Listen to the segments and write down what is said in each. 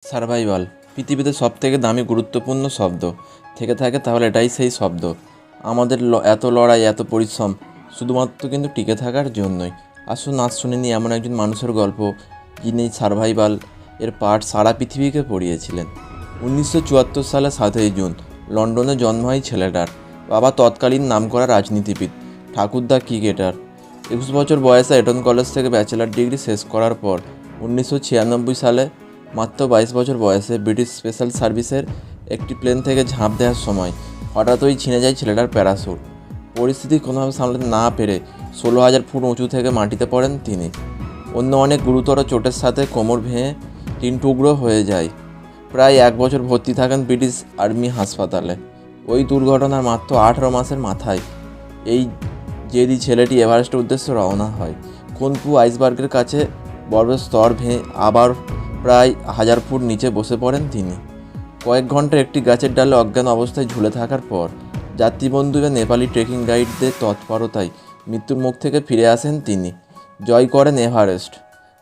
Survival পৃথিবীতে সবথেকে দামি গুরুত্বপূর্ণ শব্দ থেকে থাকে তাহলে এটাই সেই শব্দ। আমাদের এত লড়াই, এত পরিশ্রম শুধুমাত্র কিন্তু টিকে থাকার জন্যই। আসুন আজ শুনে নিই এমন একজন মানুষের গল্প যিনি সারভাইভাল এর পাঠ সারা পৃথিবীকে পড়িয়েছিলেন। 1974 সালে 7ই জুন লন্ডনে জন্ম হয় ছেলেটার। বাবা তৎকালীন নামকরা রাজনীতিবিদ, ঠাকুরদা ক্রিকেটার। 21 বছর বয়সে এটন কলেজ থেকে ব্যাচেলার ডিগ্রি শেষ করার পর 1996 সালে মাত্র 22 বছর বয়সে ব্রিটিশ স্পেশাল সার্ভিসের একটি প্লেন থেকে ঝাঁপ দেওয়ার সময় হঠাৎই ছিঁড়ে যায় ছেলেটার প্যারাশুট। পরিস্থিতি কোনোভাবে সামলাতে না পেরে 16,000 ফুট উঁচু থেকে মাটিতে পড়েন তিনি। অন্য অনেক গুরুতর চোটের সাথে কোমর ভেঙে 3 টুকরো হয়ে যায়। প্রায় 1 বছর ভর্তি থাকেন ব্রিটিশ আর্মি হাসপাতালে। ওই দুর্ঘটনার মাত্র 18 মাসের মাথায় এই জেদি ছেলেটি এভারেস্টের উদ্দেশ্যে রওনা হয়। খুনপু আইসবার্গের কাছে বরফের স্তর ভেঙে আবার প্রায় 1000 ফুট নিচে বসে পড়েন তিনি। কয়েক ঘন্টা একটি গাছের ডালে অজ্ঞান অবস্থায় ঝুলে থাকার পর যাত্রীবন্ধু বা নেপালি ট্রেকিং গাইডদের তৎপরতায় মৃত্যুর মুখ থেকে ফিরে আসেন তিনি। জয় করেন এভারেস্ট,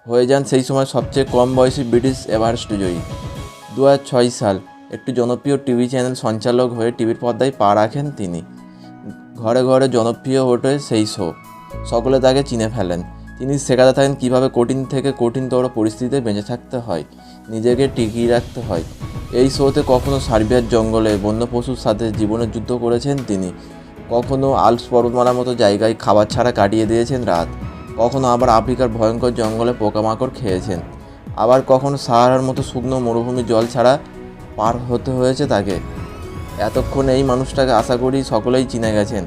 হয়ে যান সেই সময় সবচেয়ে কম বয়সী ব্রিটিশ এভারেস্ট জয়ী। 2006 সাল একটি জনপ্রিয় টিভি চ্যানেল সঞ্চালক হয়ে টিভির পর্দায় পা রাখেন তিনি। ঘরে ঘরে জনপ্রিয় ওঠে সেই শো, সকলে তাকে চিনে ফেলেন। তিনি শেখাতে থাকেন কীভাবে কঠিন থেকে কঠিনতর পরিস্থিতিতে বেঁচে থাকতে হয়, নিজেকে টিকিয়ে রাখতে হয়। এই শোতে কখনো সার্বিয়ার জঙ্গলে বন্য পশুর সাথে জীবনের যুদ্ধ করেছেন তিনি, কখনো আল্পস পর্বতমালার মতো জায়গায় খাবার ছাড়া কাটিয়ে দিয়েছেন রাত, কখনো আবার আফ্রিকার ভয়ঙ্কর জঙ্গলে পোকামাকড় খেয়েছেন, আবার কখনো সাহারার মতো শুকনো মরুভূমি জল ছাড়া পার হতে হয়েছে তাকে। এতক্ষণে এই মানুষটাকে আশা করি সকলেই চিনে গেছেন।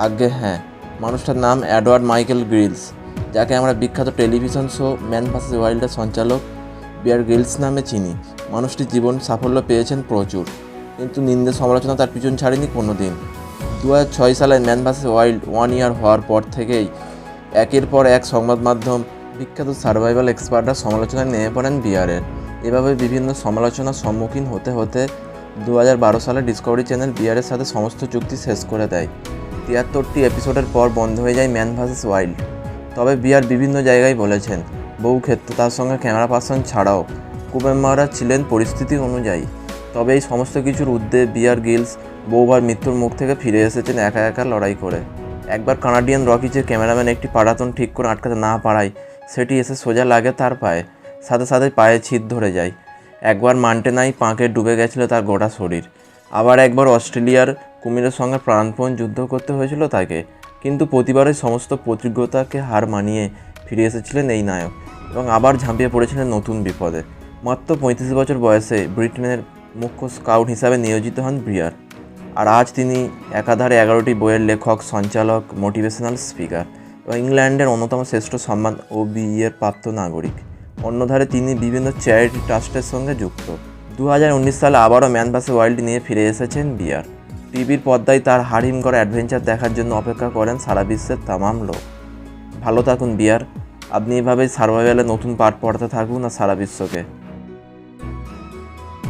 আজ্ঞে হ্যাঁ, মানুষটার নাম এডওয়ার্ড মাইকেল গ্রিলস, যাকে আমরা বিখ্যাত টেলিভিশন শো ম্যান ভার্সেস ওয়াইল্ডের সঞ্চালক বিয়ার গ্রিলস নামে চিনি। মানুষটি জীবন সাফল্য পেয়েছেন প্রচুর, কিন্তু নিন্দে সমালোচনা তার পিছন ছাড়েনি কোনো দিন। 2006 সালে ম্যান ভার্সেস ওয়াইল্ড 1 ইয়ার হওয়ার পর থেকেই একের পর এক সংবাদ মাধ্যম, বিখ্যাত সার্ভাইভাল এক্সপার্টরা সমালোচনায় নেমে পড়েন বিয়ারের। এভাবে বিভিন্ন সমালোচনার সম্মুখীন হতে হতে 2012 সালে ডিসকভারি চ্যানেল বিয়ারের সাথে সমস্ত চুক্তি শেষ করে দেয়। 73টি এপিসোডের পর বন্ধ হয়ে যায় ম্যান ভার্সেস ওয়াইল্ড। তবে বিয়ার বিভিন্ন জায়গায় বলেছেন, বহু ক্ষেত্রে তার সঙ্গে ক্যামেরা পার্সন ছাড়াও কুমেম্বাররা ছিলেন পরিস্থিতি অনুযায়ী। তবে এই সমস্ত কিছুর ঊর্ধ্বে বিয়ার গ্রিলস বহুবার মৃত্যুর মুখ থেকে ফিরে এসেছেন একা একা লড়াই করে। একবার কানাডিয়ান রকিজের ক্যামেরাম্যান একটি পাটাতন ঠিক করে আটকাতে না পারায় সেটি এসে সোজা লাগে তার পায়ে, সাথে সাথে পায়ে ছিদ ধরে যায়। একবার মান্টেনায় পাঁকে ডুবে গেছিল তার গোটা শরীর। আবার একবার অস্ট্রেলিয়ার কুমিরের সঙ্গে প্রাণপণ যুদ্ধ করতে হয়েছিল তাকে, কিন্তু প্রতিবারই সমস্ত প্রতিজ্ঞতাকে হার মানিয়ে ফিরে এসেছিলেন এই নায়ক এবং আবার ঝাঁপিয়ে পড়েছিলেন নতুন বিপদে। মাত্র 35 বছর বয়সে ব্রিটেনের মুখ্য স্কাউট হিসাবে নিয়োজিত হন বিয়ার। আর আজ তিনি একাধারে 11টি বইয়ের লেখক, সঞ্চালক, মোটিভেশনাল স্পিকার এবং ইংল্যান্ডের অন্যতম শ্রেষ্ঠ সম্মান OBE এর প্রাপ্ত নাগরিক। অন্যধারে তিনি বিভিন্ন চ্যারিটি ট্রাস্টের সঙ্গে যুক্ত। 2019 সালে আবারও ম্যান ভার্সেস ওয়াইল্ড নিয়ে ফিরে এসেছেন বিয়ার। টিভির পর্দায় তার হাড়হিম করা অ্যাডভেঞ্চার দেখার জন্য অপেক্ষা করেন সারা বিশ্বের তামাম লোক। ভালো থাকুন বিয়ার, আপনি এভাবেই সার্ভাইভালের নতুন পাঠ পড়তে থাকুন আর সারা বিশ্বকে